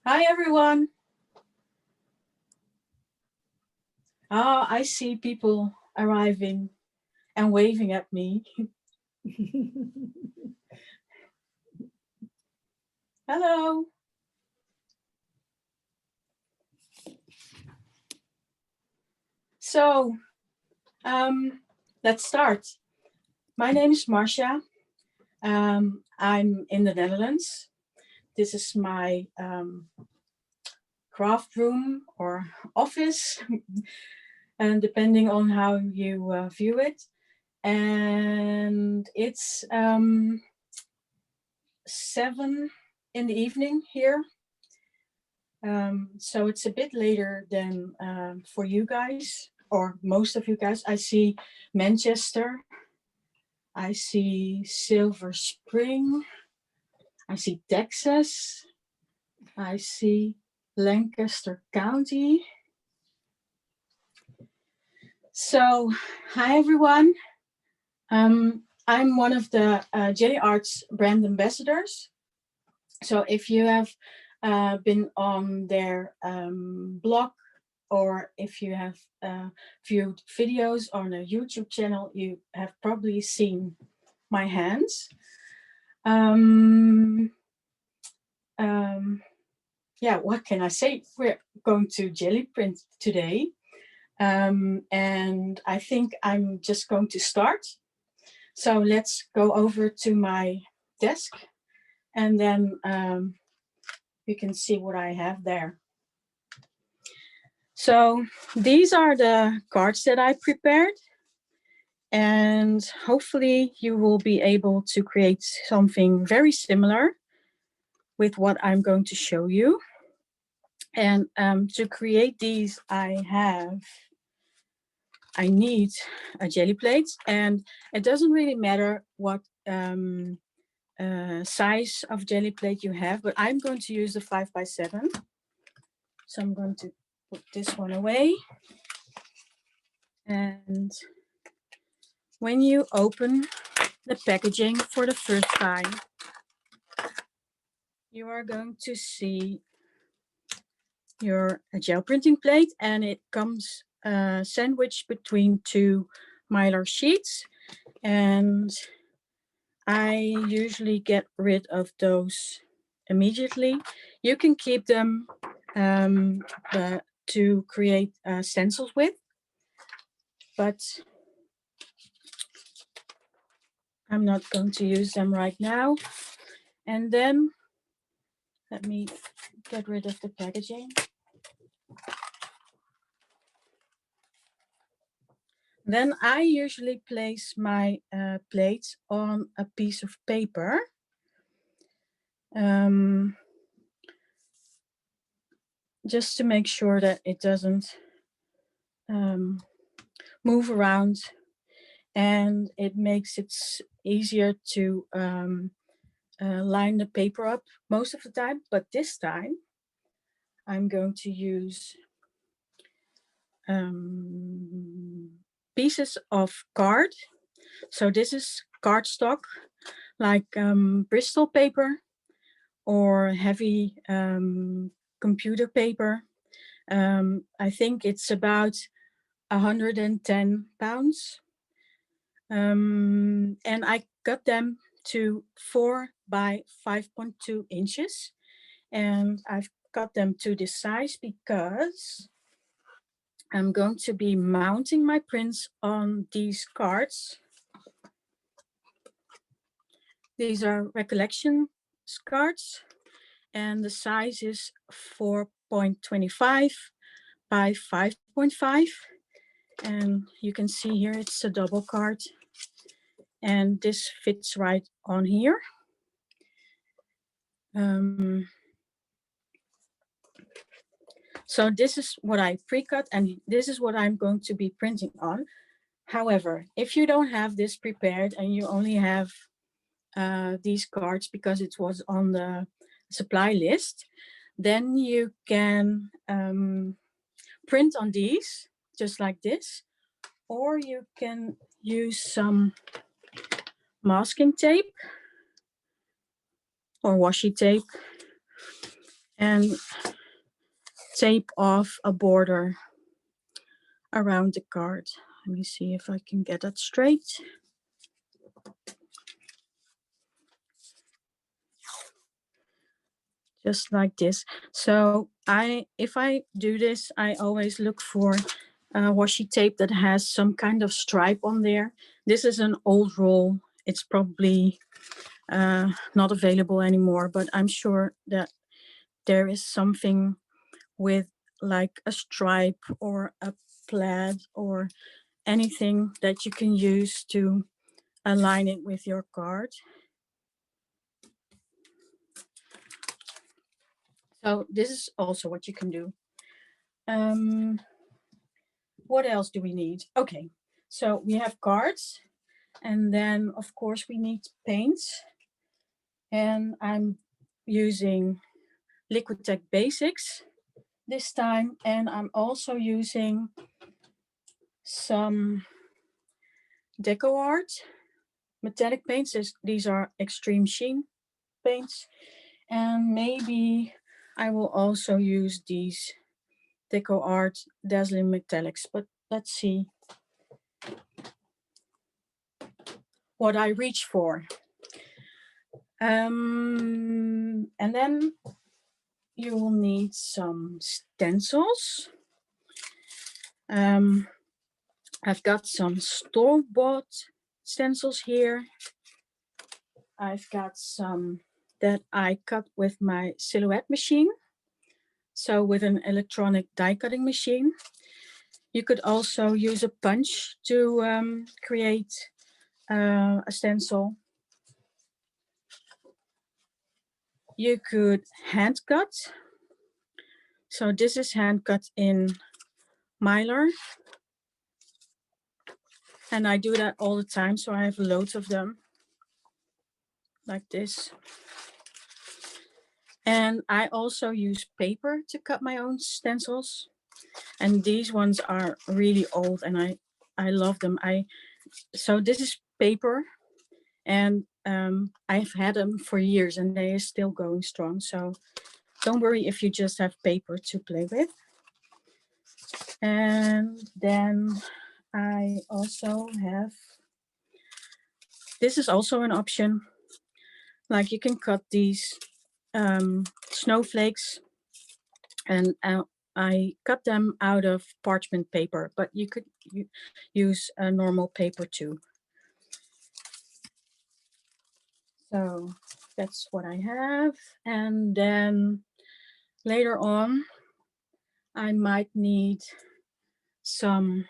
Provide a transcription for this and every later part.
Hi, everyone. Oh, I see people arriving and waving at me. Hello. So, let's start. My name is Marcia. I'm in the Netherlands. This is my craft room or office, and depending on how you view it. And it's 7 in the evening here. So it's a bit later than for you guys, or most of you guys. I see Manchester. I see Silver Spring. I see Texas. I see Lancaster County. So, hi everyone. I'm one of the Gelli Arts brand ambassadors. So if you have been on their blog, or if you have viewed videos on a YouTube channel, you have probably seen my hands. Yeah, what can I say? We're going to Gelli print today. And I think I'm just going to start. So let's go over to my desk, and then you can see what I have there. So these are the cards that I prepared, and hopefully you will be able to create something very similar with what I'm going to show you. And to create these, I need a Gelli plate, and it doesn't really matter what size of Gelli plate you have, but I'm going to use the 5x7. So I'm going to put this one away. And when you open the packaging for the first time, you are going to see your gel printing plate, and it comes sandwiched between two mylar sheets. And I usually get rid of those immediately. You can keep them to create stencils with, but I'm not going to use them right now. And then let me get rid of the packaging. Then I usually place my plates on a piece of paper. Just to make sure that it doesn't move around, and it makes it easier to line the paper up most of the time. But this time I'm going to use pieces of card. So this is cardstock, like Bristol paper or heavy computer paper. I think it's about 110 pounds. And I cut them to 4 by 5.2 inches. And I've cut them to this size because I'm going to be mounting my prints on these cards. These are Recollections cards, and the size is 4.25 by 5.5. And you can see here it's a double card, and this fits right on here. So this is what I pre-cut, and this is what I'm going to be printing on. However, if you don't have this prepared and you only have these cards because it was on the supply list, then you can print on these just like this, or you can use some masking tape or washi tape, and tape off a border around the card. Let me see if I can get that straight. Just like this. So if I do this, I always look for washi tape that has some kind of stripe on there. This is an old roll. It's probably not available anymore, but I'm sure that there is something with like a stripe or a plaid or anything that you can use to align it with your card. So this is also what you can do. What else do we need? Okay, so we have cards, and then of course we need paints. And I'm using Liquitex Basics this time, and I'm also using some DecoArt metallic paints. These are extreme sheen paints, and maybe I will also use these DecoArt Dazzling Metallics, but let's see what I reach for. And then you will need some stencils. I've got some store-bought stencils here. I've got some that I cut with my silhouette machine. So with an electronic die cutting machine. You could also use a punch to create a stencil. You could hand cut. So this is hand cut in Mylar. And I do that all the time, so I have loads of them, like this. And I also use paper to cut my own stencils. And these ones are really old, and I love them. So this is paper, and I've had them for years, and they are still going strong. So don't worry if you just have paper to play with. And then I also have, this is also an option. Like you can cut these snowflakes, and I cut them out of parchment paper, but you could use a normal paper too. So that's what I have. And then later on, I might need some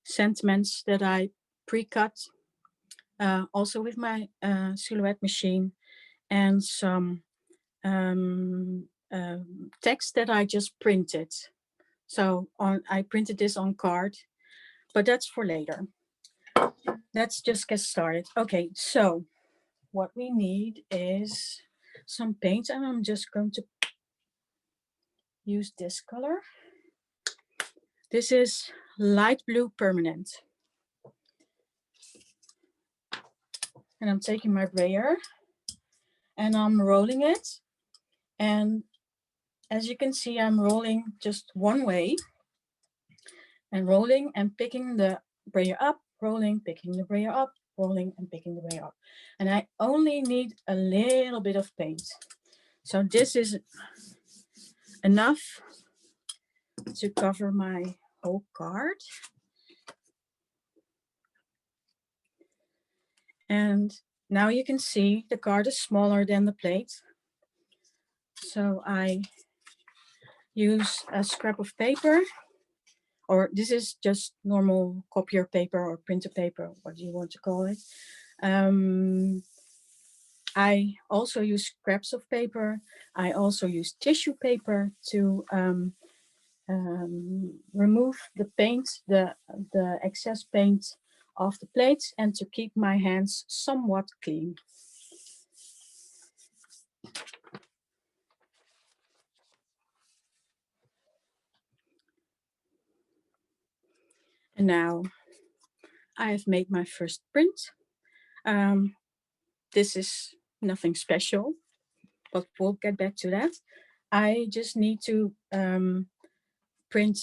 sentiments that I pre-cut, also with my silhouette machine, and some text that I just printed. So I printed this on card, but that's for later. Let's just get started. Okay, so what we need is some paint, and I'm just going to use this color. This is light blue permanent. And I'm taking my brayer and I'm rolling it. And as you can see, I'm rolling just one way and rolling and picking the brayer up, rolling, picking the brayer up, rolling and picking the brayer up. And I only need a little bit of paint. So this is enough to cover my whole card. And now you can see the card is smaller than the plate. So I use a scrap of paper, or this is just normal copier paper or printer paper, what do you want to call it. I also use scraps of paper. I also use tissue paper to remove the paint, the excess paint off the plates, and to keep my hands somewhat clean. And now I have made my first print. This is nothing special, but we'll get back to that. I just need to print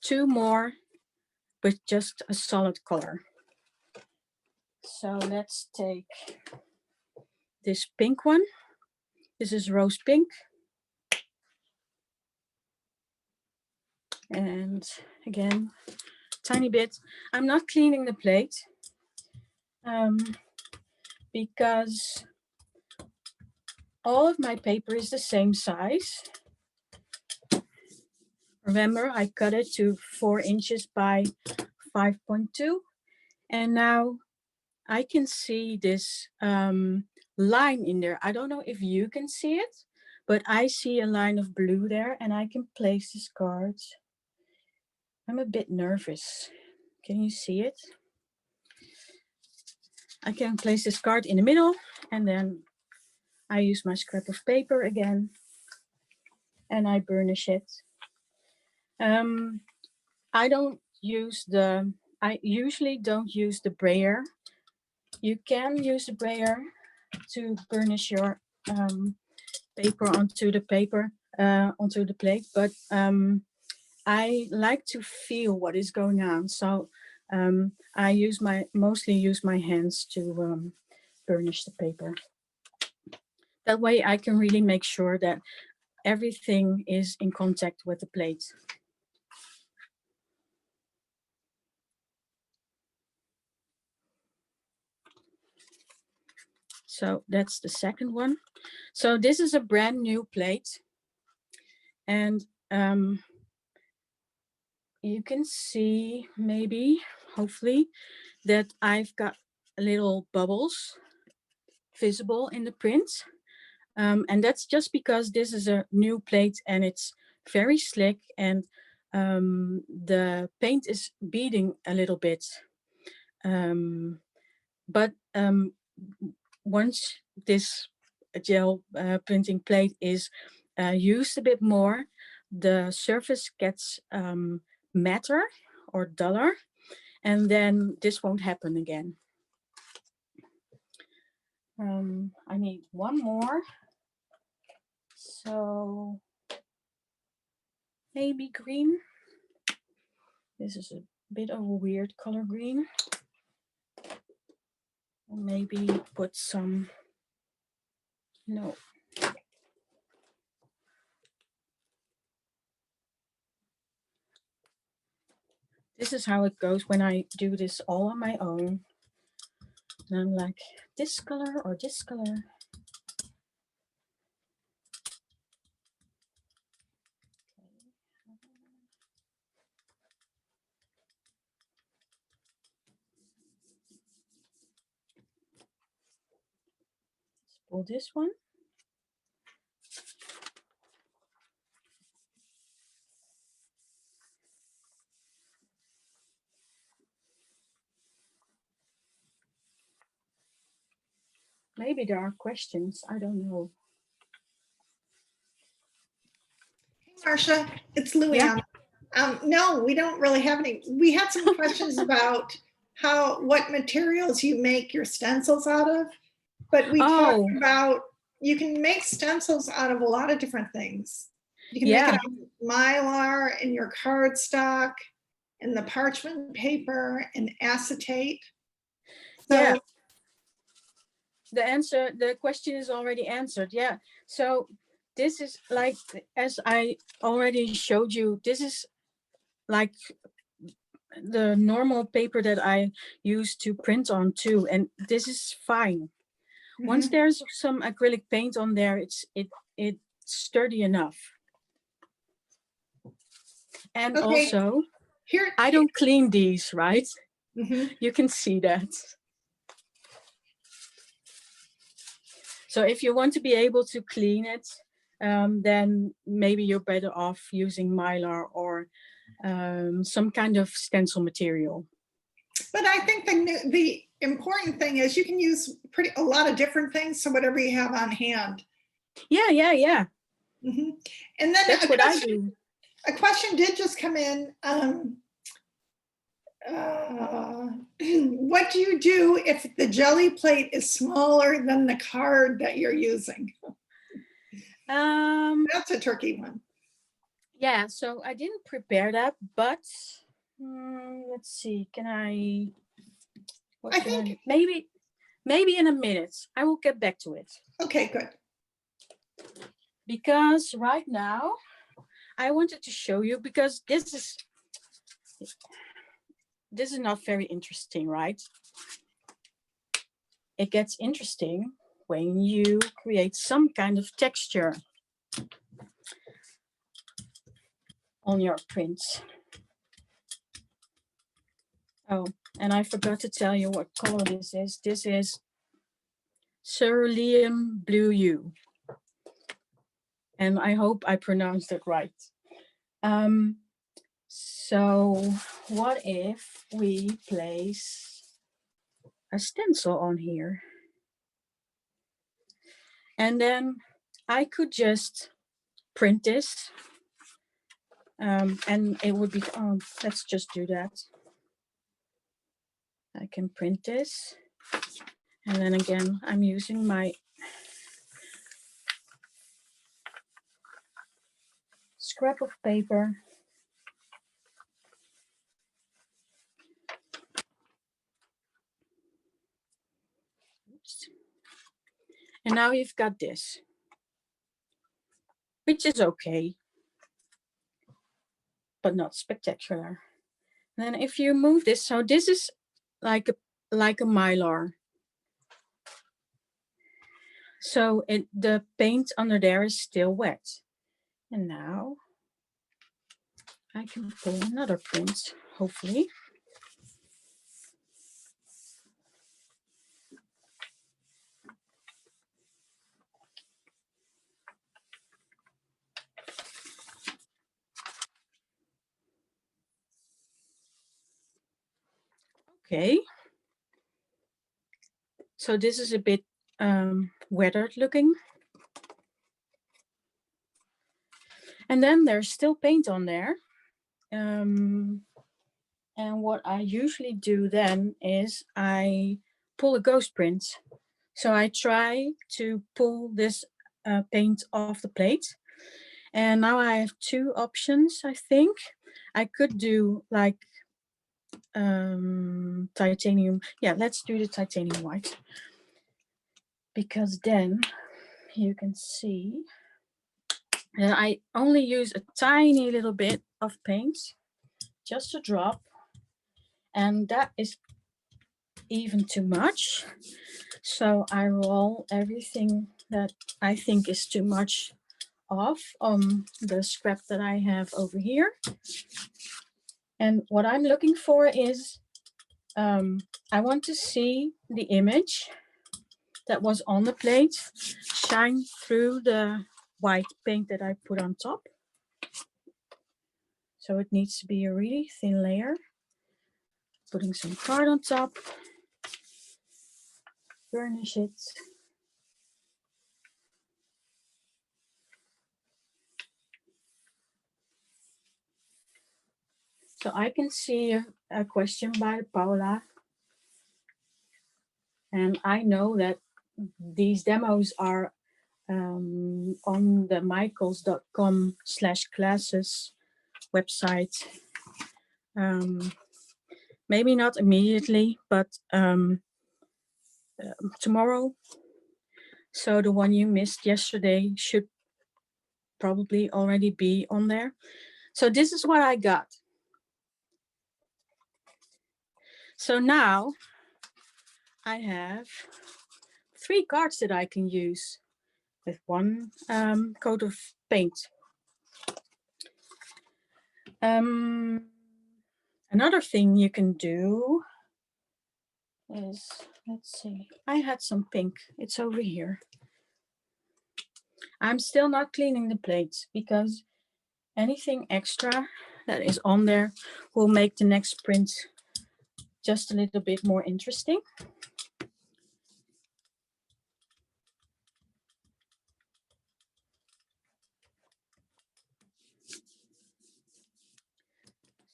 2 more with just a solid color. So let's take this pink one. This is rose pink. And again, tiny bit. I'm not cleaning the plate because all of my paper is the same size. Remember, I cut it to 4 inches by 5.2. And now I can see this line in there. I don't know if you can see it, but I see a line of blue there, and I can place this card. I'm a bit nervous. Can you see it? I can place this card in the middle, and then I use my scrap of paper again, and I burnish it. I usually don't use the brayer. You can use the brayer to burnish your paper onto the plate, but I like to feel what is going on. So I mostly use my hands to burnish the paper. That way I can really make sure that everything is in contact with the plate. So that's the second one. So this is a brand new plate, and you can see, maybe, hopefully, that I've got little bubbles visible in the print. And that's just because this is a new plate and it's very slick, and the paint is beading a little bit. But once this gel printing plate is used a bit more, the surface gets matter or duller, and then this won't happen again. I need one more. So maybe green. This is a bit of a weird color green. Maybe put some, no. This is how it goes when I do this all on my own. And I'm like, this color or this color. Let's pull this one. Maybe there are questions, I don't know. Hey, Marcia, it's Luann. Yeah. No, we don't really have any. We had some questions about what materials you make your stencils out of, but we talked about you can make stencils out of a lot of different things. You can make it out of Mylar and your cardstock and the parchment paper and acetate. So, yeah. The question is already answered. Yeah. So this is like, as I already showed you, this is like the normal paper that I use to print on too. And this is fine. Once there's some acrylic paint on there, it's sturdy enough. And also, I don't clean these, right? You can see that. So if you want to be able to clean it, then maybe you're better off using Mylar or some kind of stencil material. But I think the important thing is you can use a lot of different things, so whatever you have on hand. Yeah. And then that's what I do. A question did just come in. What do you do if the jelly plate is smaller than the card that you're using? That's a tricky one. Yeah, so I didn't prepare that, but let's see. Can I? I think maybe in a minute. I will get back to it. Okay, good. Because right now I wanted to show you, because this is not very interesting, right? It gets interesting when you create some kind of texture on your prints. Oh, and I forgot to tell you what color this is. This is Cerulean Blue Hue. And I hope I pronounced it right. So what if we place a stencil on here? And then I could just print this. And it would be, let's just do that. I can print this. And then again, I'm using my scrap of paper. Oops. And now you've got this, which is okay, but not spectacular. And then if you move this, so this is like a mylar. So the paint under there is still wet. And now I can pull another print, hopefully. Okay. So this is a bit weathered looking. And then there's still paint on there. And what I usually do then is I pull a ghost print. So I try to pull this paint off the plate. And now I have two options, I think. I could do like titanium. Yeah, let's do the titanium white. Because then you can see that I only use a tiny little bit of paint, just a drop. And that is even too much. So I roll everything that I think is too much off on the scrap that I have over here. And what I'm looking for is, I want to see the image that was on the plate shine through the white paint that I put on top. So it needs to be a really thin layer. Putting some card on top, burnish it. So I can see a question by Paula. And I know that these demos are on the michaels.com/classes website. Maybe not immediately, but tomorrow. So the one you missed yesterday should probably already be on there. So this is what I got. So now I have 3 cards that I can use with one coat of paint. Another thing you can do is, let's see, I had some pink. It's over here. I'm still not cleaning the plates because anything extra that is on there will make the next print just a little bit more interesting.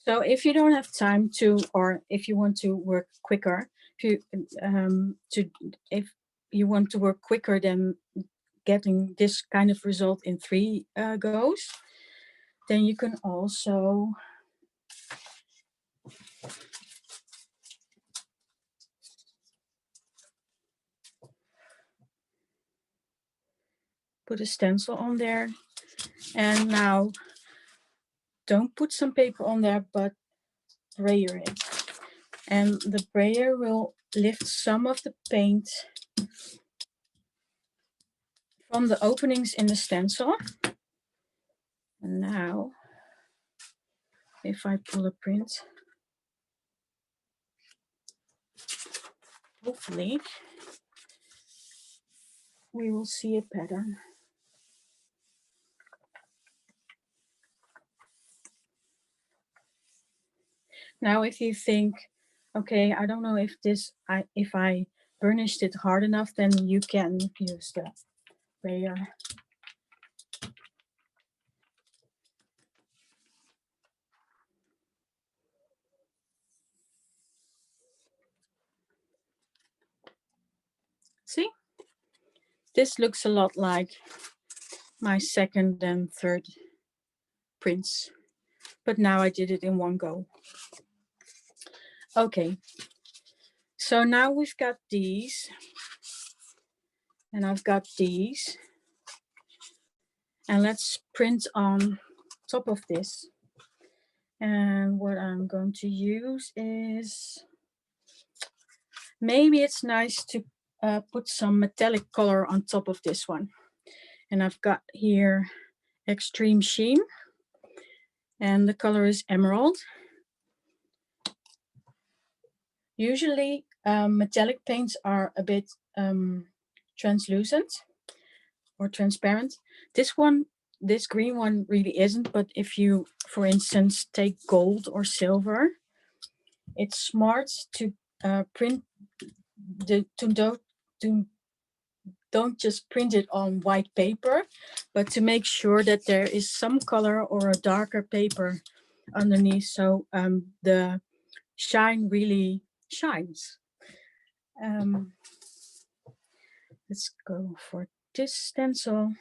So if you don't have time to, or if you want to work quicker, if you want to work quicker than getting this kind of result in 3 goes, then you can also put a stencil on there. And now don't put some paper on there, but brayer it. And the brayer will lift some of the paint from the openings in the stencil. And now, if I pull a print, hopefully we will see a pattern. Now, if you think, okay, I don't know if if I burnished it hard enough, then you can use the brayer. See, this looks a lot like my second and third prints, but now I did it in one go. Okay, so now we've got these, and I've got these, and let's print on top of this. And what I'm going to use is, maybe it's nice to put some metallic color on top of this one. And I've got here Extreme Sheen, and the color is Emerald. Usually metallic paints are a bit translucent or transparent. This green one really isn't, but if you, for instance, take gold or silver, it's smart to print don't just print it on white paper, but to make sure that there is some color or a darker paper underneath, so the shine really shines. Let's go for this stencil,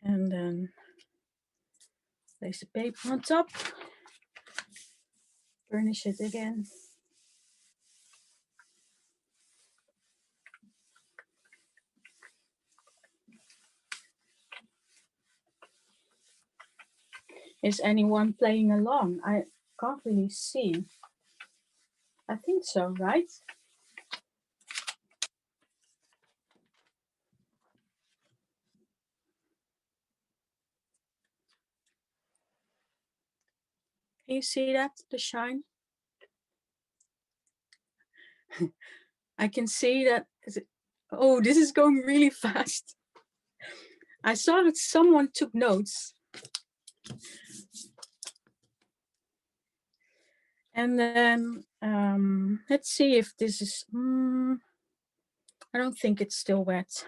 and then place the paper on top, burnish it again. Is anyone playing along? I can't really see. I think so, right? Can you see that, the shine? I can see that. Oh, this is going really fast. I saw that someone took notes. And then let's see if this is, I don't think it's still wet.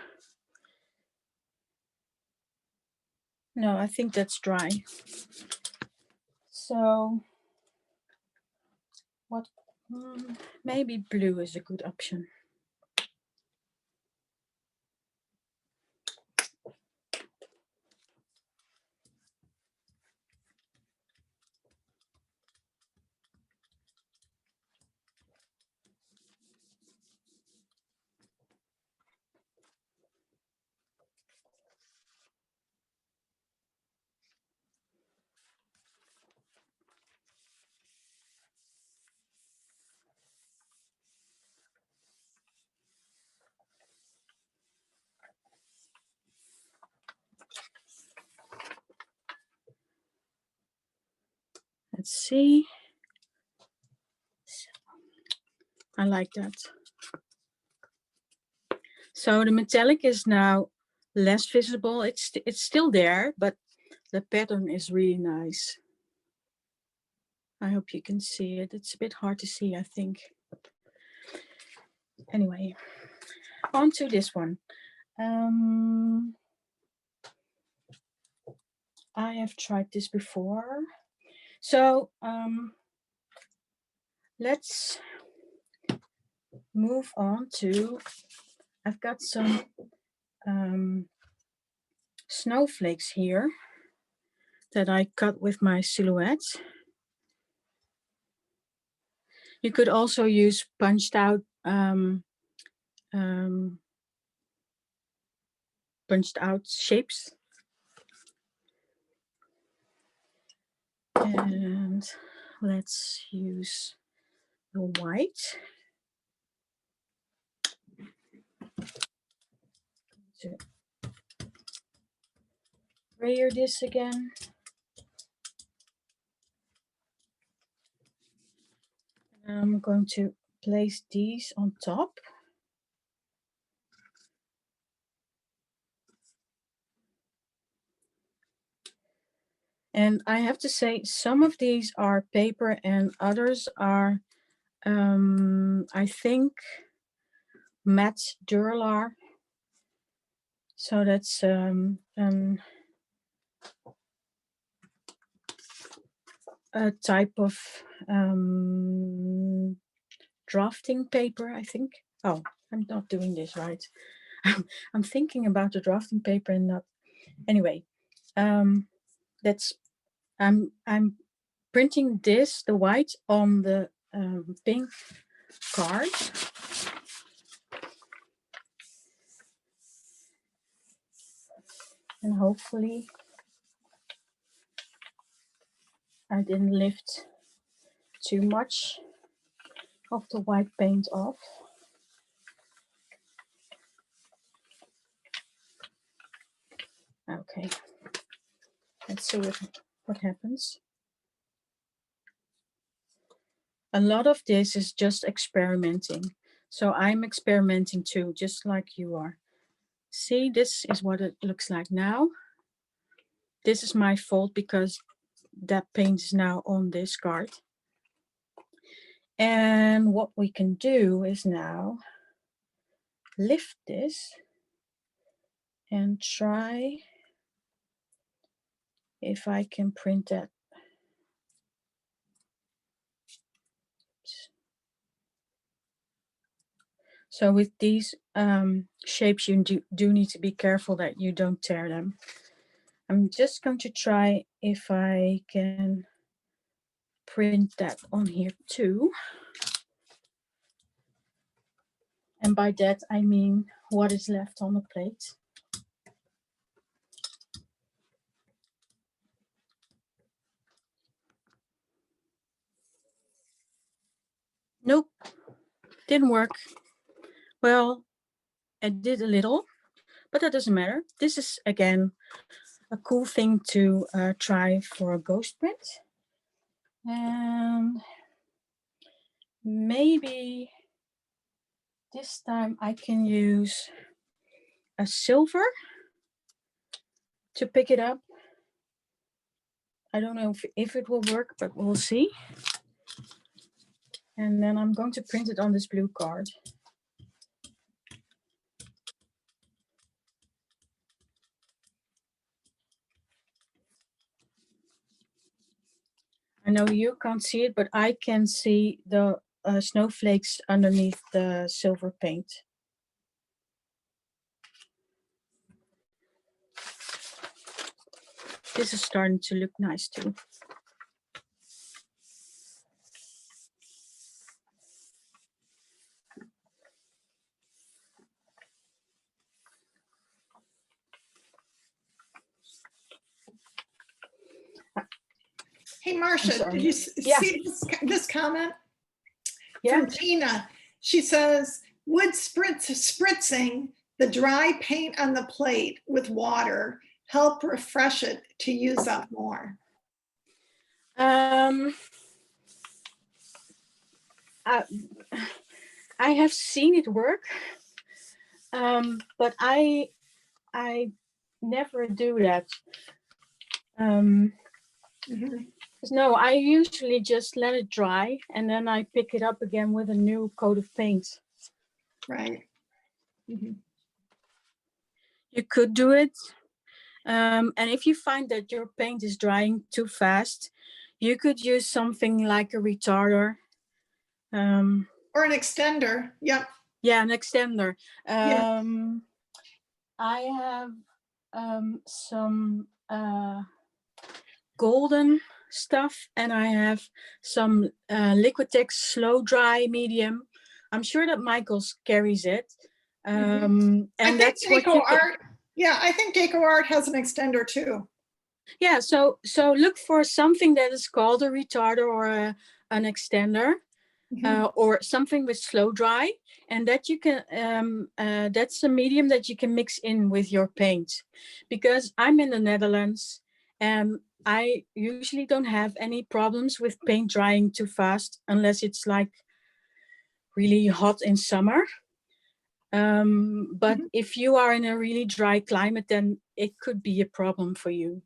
No, I think that's dry. So what, maybe blue is a good option. Let's see. I like that. So the metallic is now less visible. It's still there, but the pattern is really nice. I hope you can see it. It's a bit hard to see, I think. Anyway, on to this one. I have tried this before. So let's move on to I've got some snowflakes here that I cut with my silhouette. You could also use punched out shapes. And let's use the white. To Brayer this again. I'm going to place these on top. And I have to say, some of these are paper and others are, I think, matte Duralar. So that's a type of drafting paper, I think. Oh, I'm not doing this right. I'm thinking about the drafting paper and not. Anyway, that's I'm printing this, the white, on the pink card. And hopefully I didn't lift too much of the white paint off. Okay, let's see what happens. A lot of this is just experimenting. So I'm experimenting too, just like you are. See, this is what it looks like now. This is my fault because that paint is now on this card. And what we can do is now lift this and try if I can print that. So with these shapes, you do need to be careful that you don't tear them. I'm just going to try if I can print that on here too. And by that, I mean what is left on the plate. Nope, didn't work. Well, I did a little, but that doesn't matter. This is, again, a cool thing to try for a ghost print. And maybe this time I can use a silver to pick it up. I don't know if it will work, but we'll see. And then I'm going to print it on this blue card. I know you can't see it, but I can see the snowflakes underneath the silver paint. This is starting to look nice too. Hey, Marcia, did you see this comment? Yeah. From Tina? She says, would spritzing the dry paint on the plate with water help refresh it to use up more? I have seen it work, but I never do that. No, I usually just let it dry and then I pick it up again with a new coat of paint. Right. You could do it. And if you find that your paint is drying too fast, you could use something like a retarder. Or an extender. Yep. Yeah, an extender. Yeah. I have some golden stuff, and I have some Liquitex slow dry medium. I'm sure that Michael's carries it. And that's what you can. DecoArt. Yeah, I think DecoArt has an extender too. Yeah, so look for something that is called a retarder or an extender. Or something with slow dry, and that you can that's a medium that you can mix in with your paint, because I'm in the Netherlands and I usually don't have any problems with paint drying too fast unless it's like really hot in summer. But if you are in a really dry climate, then it could be a problem for you.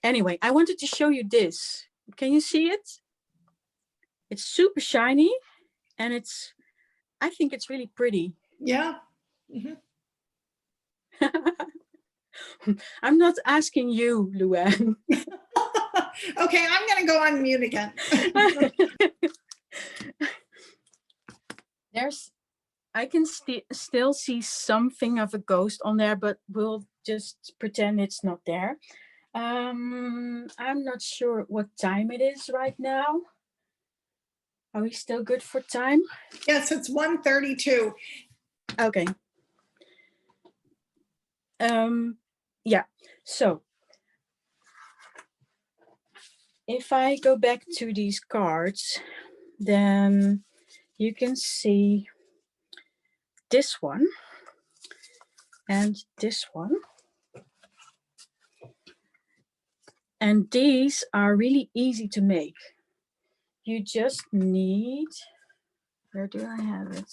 Anyway, I wanted to show you this. Can you see it? It's super shiny, and I think it's really pretty. Yeah. I'm not asking you, Luann. Okay, I'm going to go on mute again. I can still see something of a ghost on there, but we'll just pretend it's not there. I'm not sure what time it is right now. Are we still good for time? Yes, it's 1:32. Okay. Yeah, so if I go back to these cards, then you can see this one and this one. And these are really easy to make. You just need, where do I have it?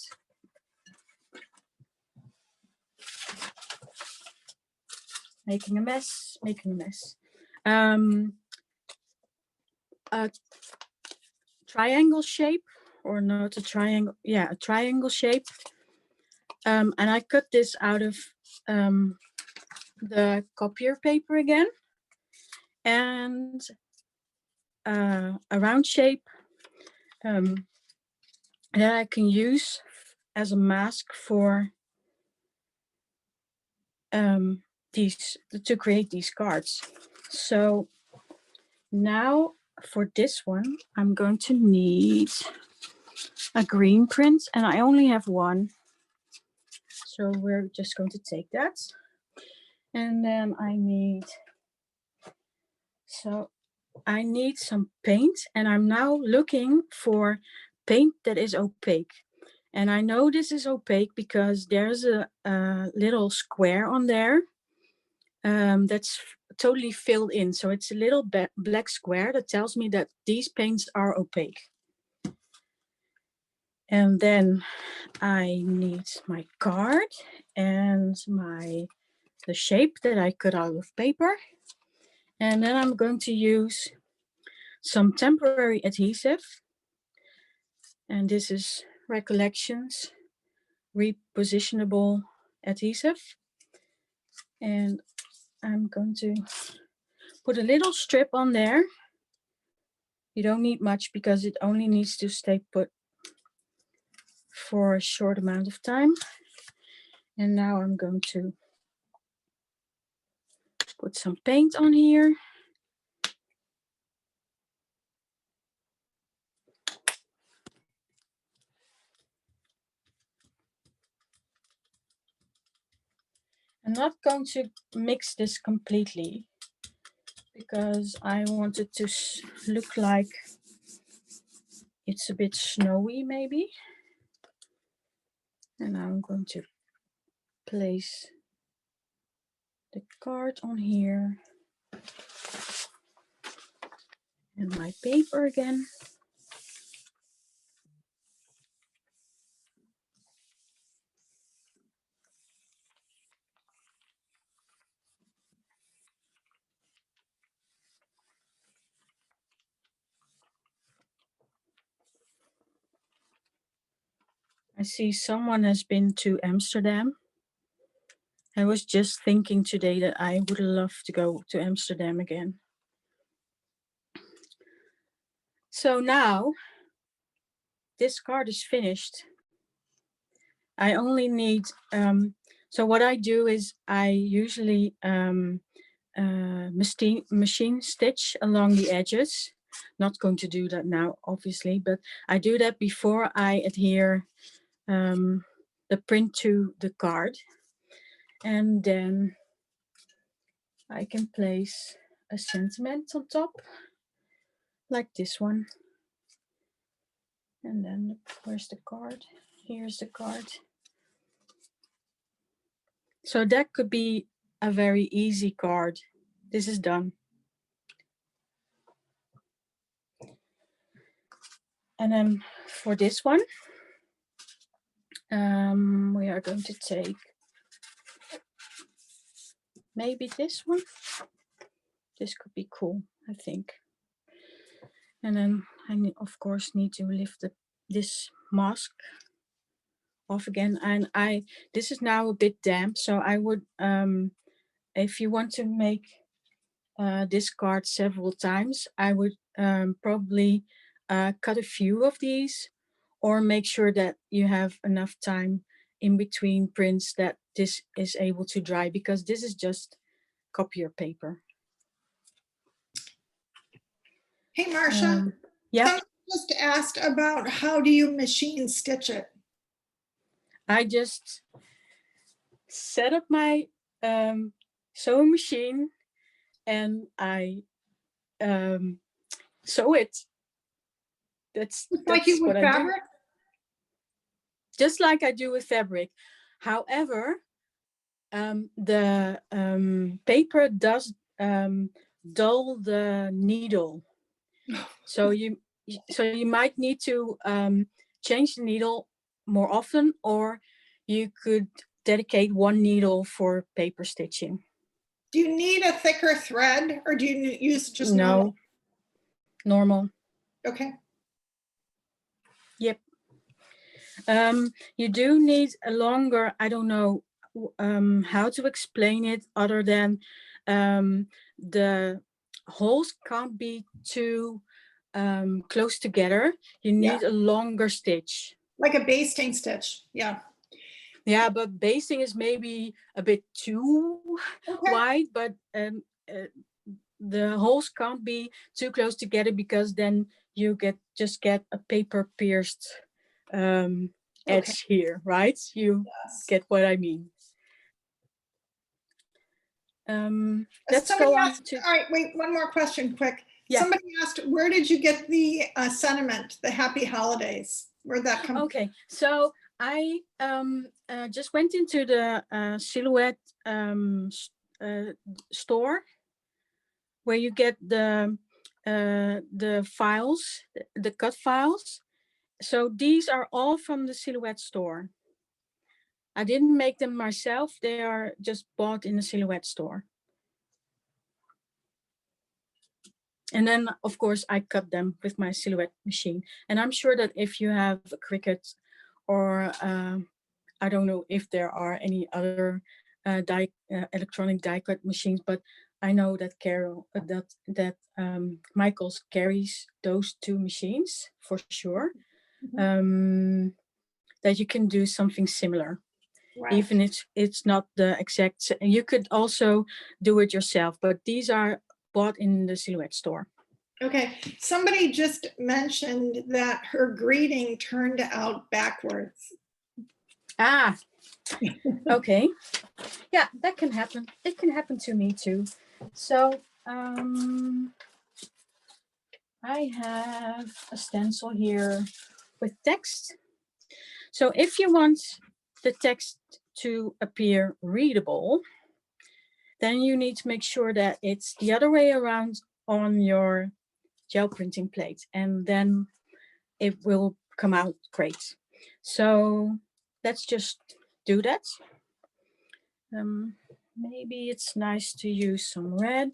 Making a mess. A triangle shape, or not a triangle, yeah, a triangle shape. And I cut this out of the copier paper again. And a round shape that I can use as a mask for to create these cards. So now for this one, I'm going to need a green print, and I only have one. So we're just going to take that. And then I need some paint, and I'm now looking for paint that is opaque. And I know this is opaque because there's a little square on there that's totally filled in. So it's a little black square that tells me that these paints are opaque. And then I need my card and the shape that I cut out of paper. And then I'm going to use some temporary adhesive. And this is Recollections Repositionable adhesive. And I'm going to put a little strip on there. You don't need much because it only needs to stay put for a short amount of time. And now I'm going to put some paint on here. I'm not going to mix this completely because I want it to look like it's a bit snowy maybe. And now I'm going to place the card on here and my paper again. I see someone has been to Amsterdam. I was just thinking today that I would love to go to Amsterdam again. So now this card is finished. I only need, so what I do is I usually machine stitch along the edges. Not going to do that now, obviously, but I do that before I adhere the print to the card. And then I can place a sentiment on top, like this one. And then where's the card? Here's the card. So that could be a very easy card. This is done. And then for this one, we are going to take maybe this one. This could be cool, I think. And then I of course need to lift this mask off again. And this is now a bit damp, so I would, if you want to make this card several times, I would probably cut a few of these, or make sure that you have enough time in between prints that this is able to dry, because this is just copier paper. Hey, Marcia. Yeah. Someone just asked about how do you machine stitch it? I just set up my sewing machine and I sew it. That's like you would what fabric? I do. Just like I do with fabric. However, the paper does dull the needle. So you might need to change the needle more often, or you could dedicate one needle for paper stitching. Do you need a thicker thread, or do you use just normal? Okay. Yep. You do need a longer, I don't know how to explain it other than the holes can't be too close together. You need a longer stitch. Like a basting stitch, yeah. Yeah, but basting is maybe a bit too wide, but the holes can't be too close together, because then you just get a paper pierced edge here, right? You get what I mean. Let's go on to. All right, wait, one more question quick. Yeah. Somebody asked, where did you get the sentiment, the happy holidays? Where'd that come from? Okay, so I just went into the Silhouette store, where you get the files, the cut files. So these are all from the Silhouette store. I didn't make them myself. They are just bought in the Silhouette store. And then, of course, I cut them with my Silhouette machine. And I'm sure that if you have a Cricut, or I don't know if there are any other electronic die cut machines, but I know that Michaels carries those two machines for sure. Mm-hmm. That you can do something similar. Right. Even if it's not the exact, you could also do it yourself, but these are bought in the Silhouette store. Okay, somebody just mentioned that her greeting turned out backwards. Ah, okay. Yeah, that can happen. It can happen to me too. So I have a stencil here with text. So if you want the text to appear readable, then you need to make sure that it's the other way around on your gel printing plate, and then it will come out great. So let's just do that. Maybe it's nice to use some red.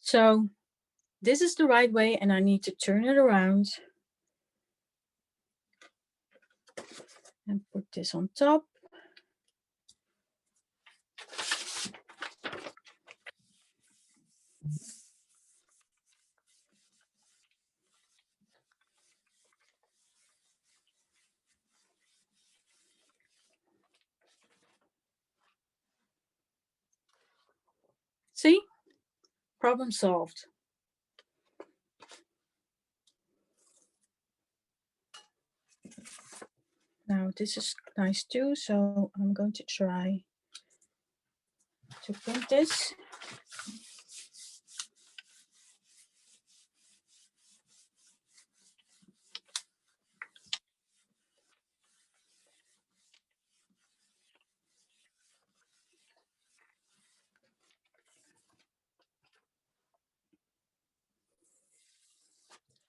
So this is the right way, and I need to turn it around. and put this on top. See? Problem solved. Now this is nice too, so I'm going to try to print this.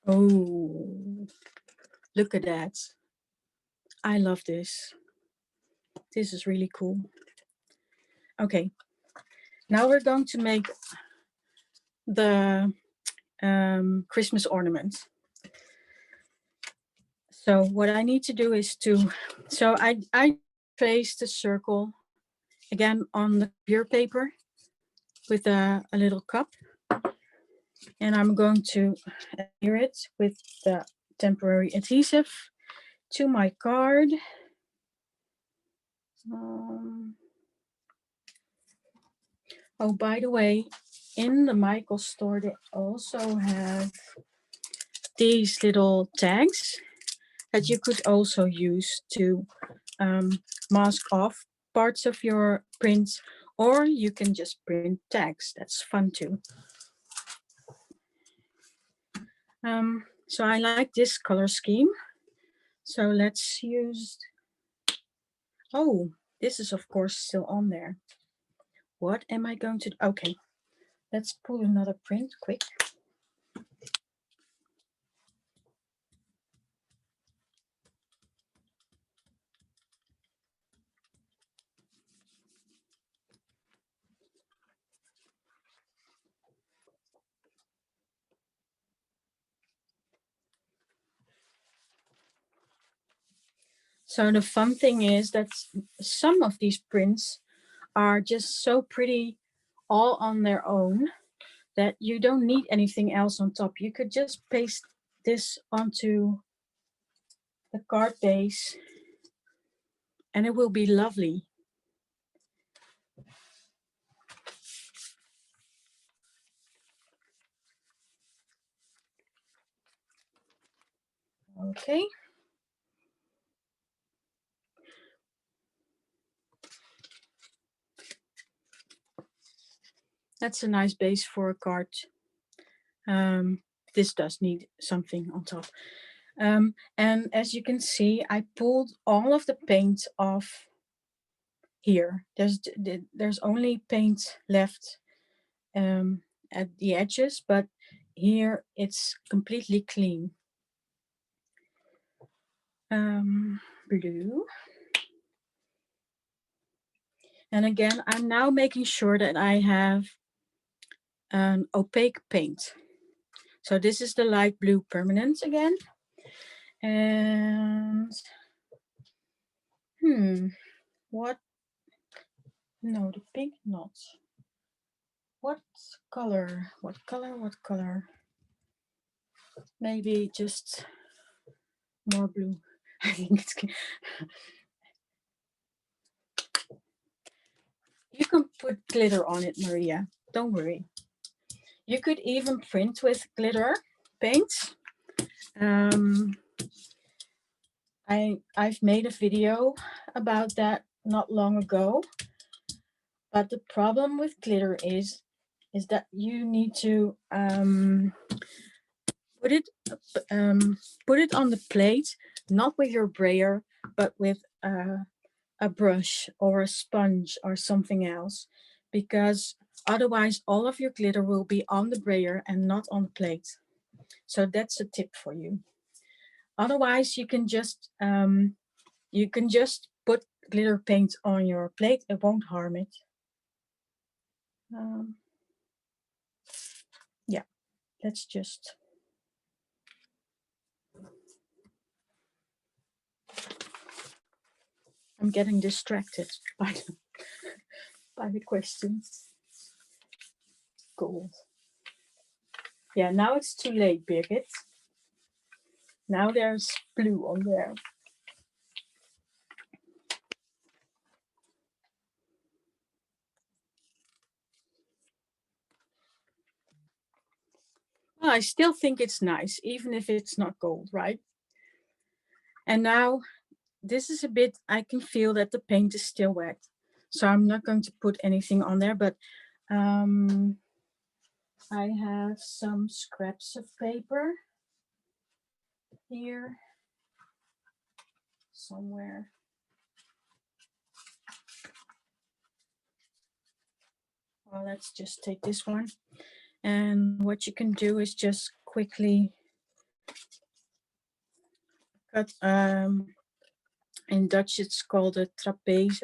Oh, look at that. I love this. This is really cool. Okay, now we're going to make the Christmas ornament. So what I need to do is to, so I traced a circle again on the clear paper with a little cup. And I'm going to adhere it with the temporary adhesive to my card. Oh, by the way, in the Michael store, they also have these little tags that you could also use to mask off parts of your prints, or you can just print tags. That's fun too. So I like this color scheme. So let's use, oh, this is of course still on there. What am I going to do? Okay, let's pull another print quick. So the fun thing is that some of these prints are just so pretty all on their own that you don't need anything else on top. You could just paste this onto the card base and it will be lovely. Okay. That's a nice base for a card. This does need something on top. And as you can see, I pulled all of the paint off here. There's only paint left at the edges, but here it's completely clean. Blue. And again, I'm now making sure that I have an opaque paint. So this is the light blue permanent again. And what? No, the pink not. What color? What color? What color? Maybe just more blue. I think it's. You can put glitter on it, Maria. Don't worry. You could even print with glitter paints. I've made a video about that not long ago. But the problem with glitter is that you need to put it on the plate, not with your brayer, but with a brush or a sponge or something else, because otherwise all of your glitter will be on the brayer and not on the plate. So that's a tip for you. Otherwise, you can just put glitter paint on your plate. It won't harm it. Yeah, let's just. I'm getting distracted by the questions. Gold. Yeah, now it's too late, Birgit. Now there's blue on there. Well, I still think it's nice, even if it's not gold, right? And now this is a bit, I can feel that the paint is still wet. So I'm not going to put anything on there, but I have some scraps of paper here somewhere. Well, let's just take this one. And what you can do is just quickly cut, in Dutch it's called a trapeze,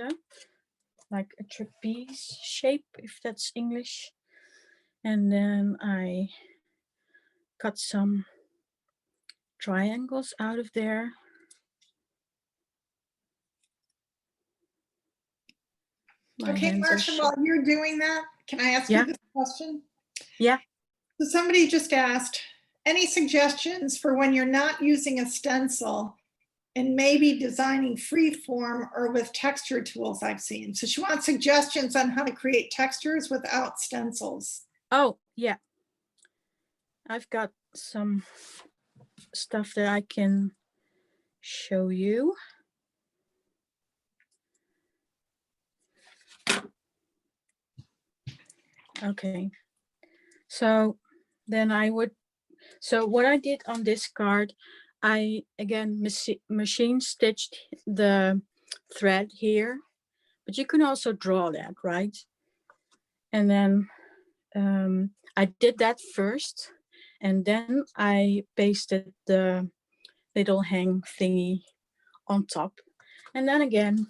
like a trapeze shape, if that's English. And then I cut some triangles out of there. Okay, Marcia, while you're doing that, can I ask you this question? Yeah. So somebody just asked, any suggestions for when you're not using a stencil and maybe designing free form or with texture tools I've seen? So she wants suggestions on how to create textures without stencils. Oh, yeah. I've got some stuff that I can show you. Okay. So then I would, so what I did on this card, I again machine stitched the thread here, but you can also draw that, right? And then I did that first, and then I pasted the little hang thingy on top. And then again,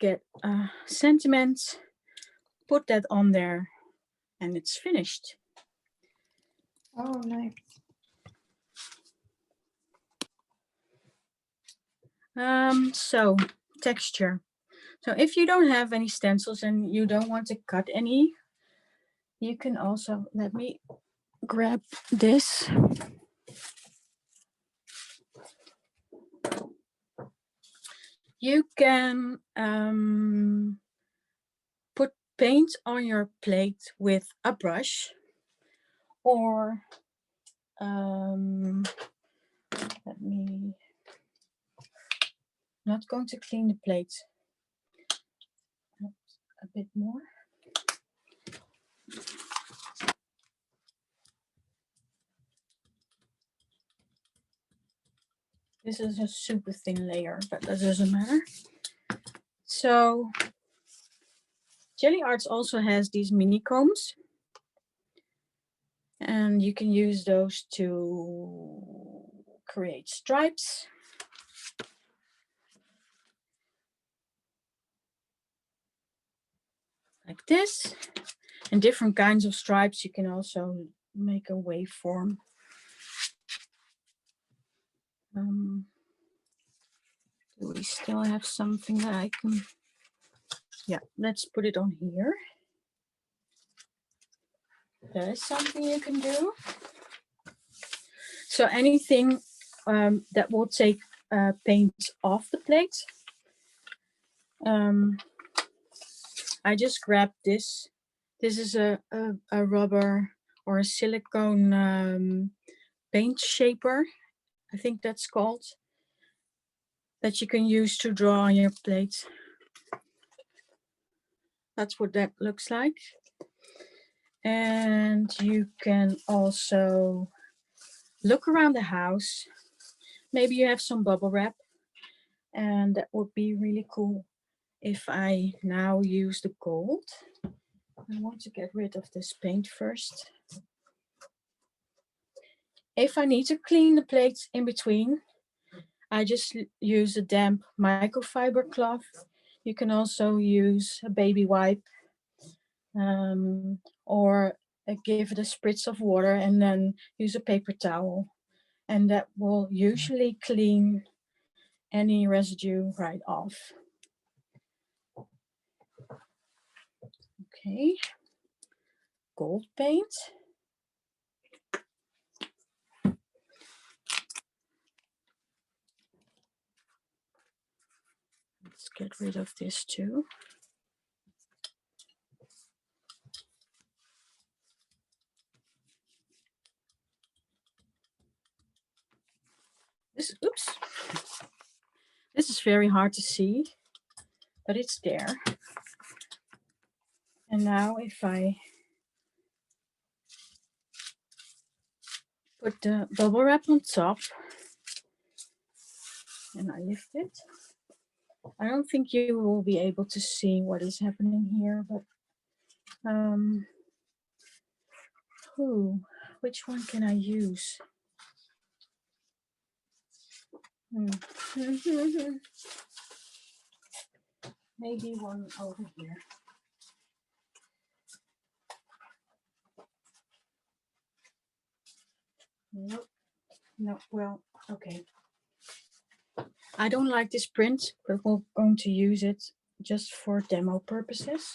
get sentiments, put that on there, and it's finished. Oh, nice. So texture. So if you don't have any stencils and you don't want to cut any, you can also, let me grab this. You can put paint on your plate with a brush, or let me, not going to clean the plate a bit more. This is a super thin layer, but that doesn't matter. So Gelli Arts also has these mini combs, and you can use those to create stripes. Like this, and different kinds of stripes. You can also make a waveform. Do we still have something that I can? Yeah, let's put it on here. That is something you can do. So anything that will take paint off the plate. I just grabbed this. This is a rubber or a silicone paint shaper, I think that's called, that you can use to draw on your plate. That's what that looks like. And you can also look around the house. Maybe you have some bubble wrap, and that would be really cool. If I now use the gold, I want to get rid of this paint first. If I need to clean the plates in between, I just use a damp microfiber cloth. You can also use a baby wipe, or give it a spritz of water and then use a paper towel. And that will usually clean any residue right off. Okay, gold paint. Let's get rid of this too. Oops. This is very hard to see, but it's there. And now if I put the bubble wrap on top and I lift it, I don't think you will be able to see what is happening here, but which one can I use? Maybe one over here. Nope. No, well, okay. I don't like this print, but we're going to use it just for demo purposes.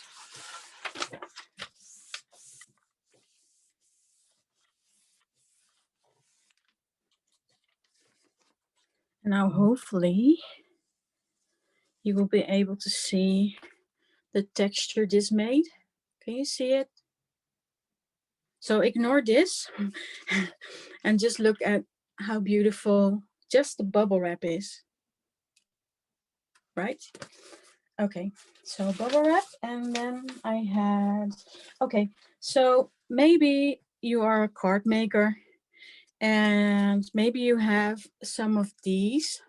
Now, hopefully, you will be able to see the texture this made. Can you see it? So ignore this and just look at how beautiful just the bubble wrap is. Right? Okay, so bubble wrap, and then I had, okay, so maybe you are a card maker and maybe you have some of these.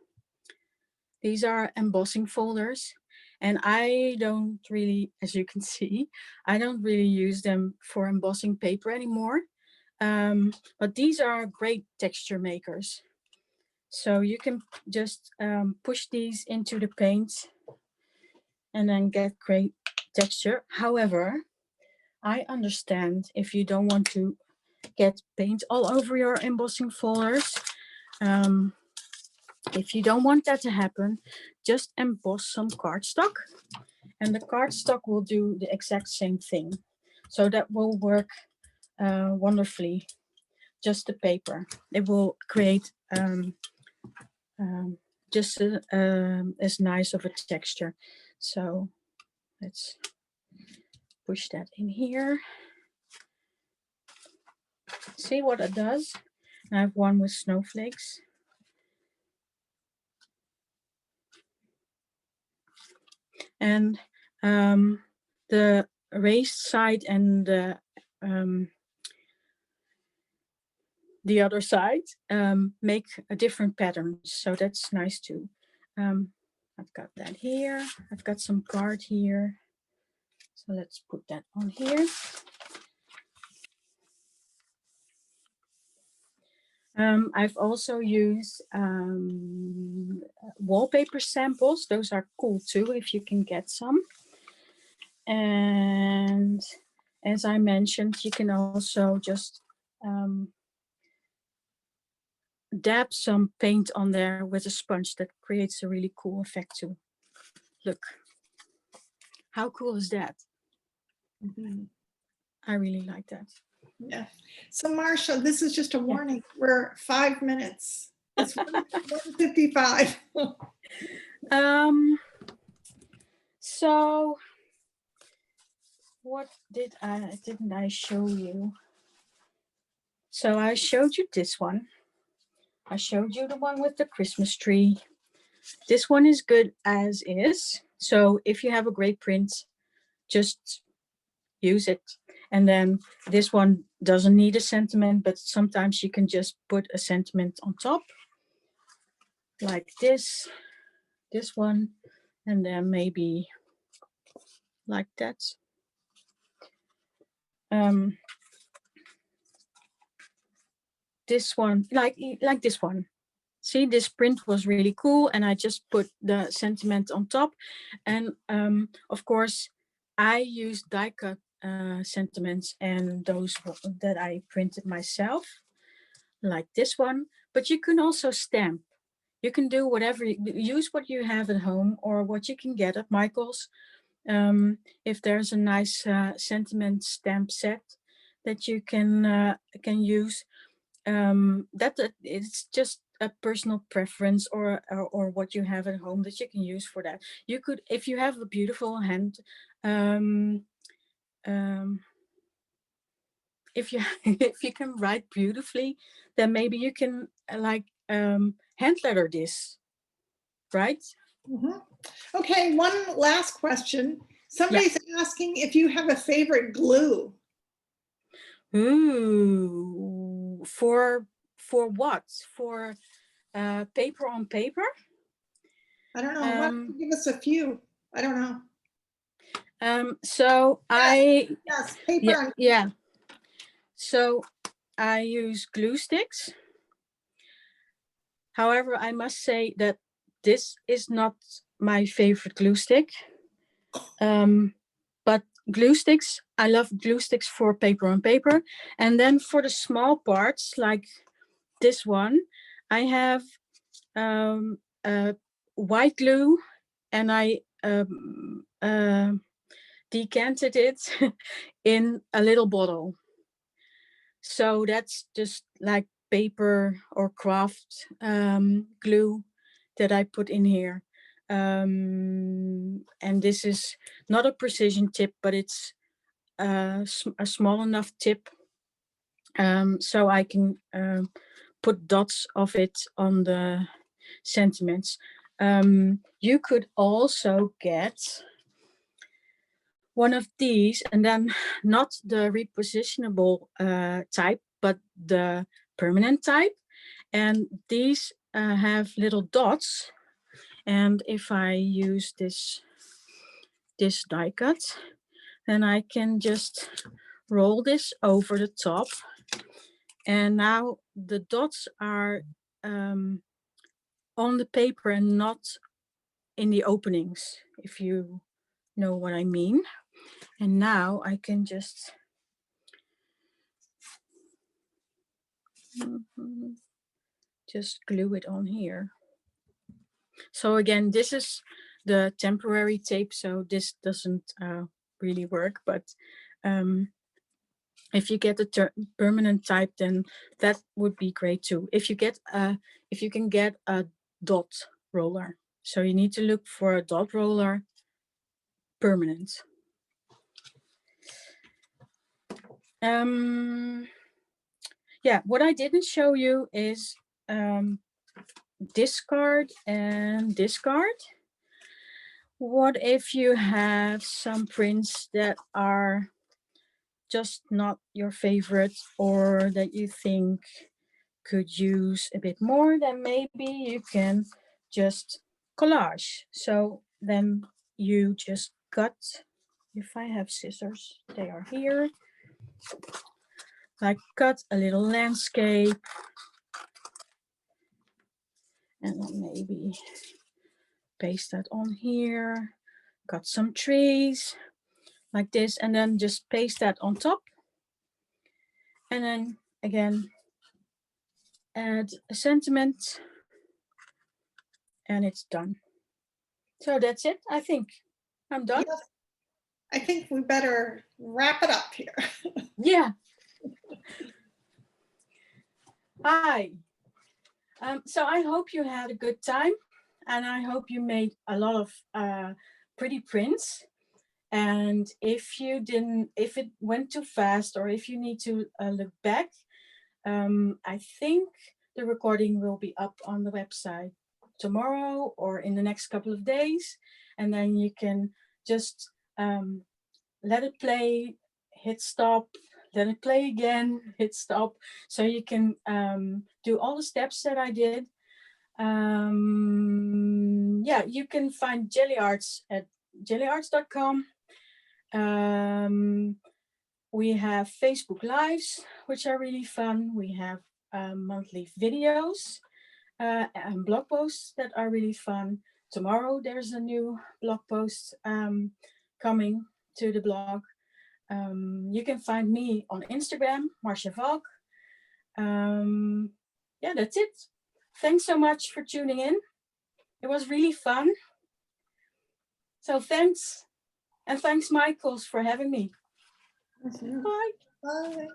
These are embossing folders, and I don't really, as you can see, I don't really use them for embossing paper anymore. But these are great texture makers. So you can just push these into the paint and then get great texture. However, I understand if you don't want to get paint all over your embossing folders. If you don't want that to happen, just emboss some cardstock, and the cardstock will do the exact same thing. So that will work wonderfully. Just the paper, it will create just as nice of a texture. So let's push that in here. See what it does. I have one with snowflakes. And the raised side and the other side make a different pattern. So that's nice too. I've got that here. I've got some card here. So let's put that on here. I've also used wallpaper samples. Those are cool too, if you can get some. And as I mentioned, you can also just dab some paint on there with a sponge. That creates a really cool effect too. Look, how cool is that? I really like that. Yeah. So Marsha, this is just a warning. We're 5 minutes. It's 1:55. So what didn't I show you? So I showed you this one. I showed you the one with the Christmas tree. This one is good as is. So if you have a great print, just use it. And then this one doesn't need a sentiment, but sometimes you can just put a sentiment on top, like this one, and then maybe like that. This one, like this one. See, this print was really cool, and I just put the sentiment on top. And of course, I use die cut sentiments and those that I printed myself, like this one. But you can also stamp. you can do whatever, use what you have at home or what you can get at Michael's. If there's a nice sentiment stamp set that you can use, it's just a personal preference or what you have at home that you can use for that. You could, if you have a beautiful hand, if you if you can write beautifully, then maybe you can like hand letter this, right? Mhm. Okay, one last question. Somebody's asking if you have a favorite glue. Ooh, for what? For paper on paper? I don't know. Why don't you give us a few? I don't know. So Yes, paper on. yeah. So I use glue sticks. However, I must say that this is not my favorite glue stick. But glue sticks, I love glue sticks for paper on paper. And then for the small parts, like this one, I have white glue, and I decanted it in a little bottle. So that's just like paper or craft glue that I put in here. And this is not a precision tip, but it's a small enough tip so I can put dots of it on the sentiments. You could also get one of these, and then not the repositionable type, but the permanent type. And these have little dots. And if I use this die cut, then I can just roll this over the top. And now the dots are on the paper and not in the openings, if you know what I mean. And now I can just glue it on here. So again, this is the temporary tape, so this doesn't really work, but if you get the permanent type, then that would be great too. If you can get a dot roller, so you need to look for a dot roller permanent. Yeah, what I didn't show you is discard and discard. What if you have some prints that are just not your favorite, or that you think could use a bit more? Then maybe you can just collage. So then you just cut, if I have scissors, they are here. I cut a little landscape, and then maybe paste that on here. Cut some trees like this, and then just paste that on top. And then again, add a sentiment, and it's done. So that's it. I think I'm done. Yes. I think we better wrap it up here. Yeah. Hi. So I hope you had a good time, and I hope you made a lot of pretty prints. And if it went too fast, or if you need to look back, I think the recording will be up on the website tomorrow or in the next couple of days. And then you can just let it play, hit stop, let it play again, hit stop. So you can do all the steps that I did. Yeah, you can find Gelli Arts at gelliarts.com. We have Facebook Lives, which are really fun. We have monthly videos and blog posts that are really fun. Tomorrow there's a new blog post coming to the blog. You can find me on Instagram, Marcia Valk. Yeah, that's it. thanks so much for tuning in. It was really fun. So thanks. And thanks, Michaels, for having me. Mhm. Bye. Bye.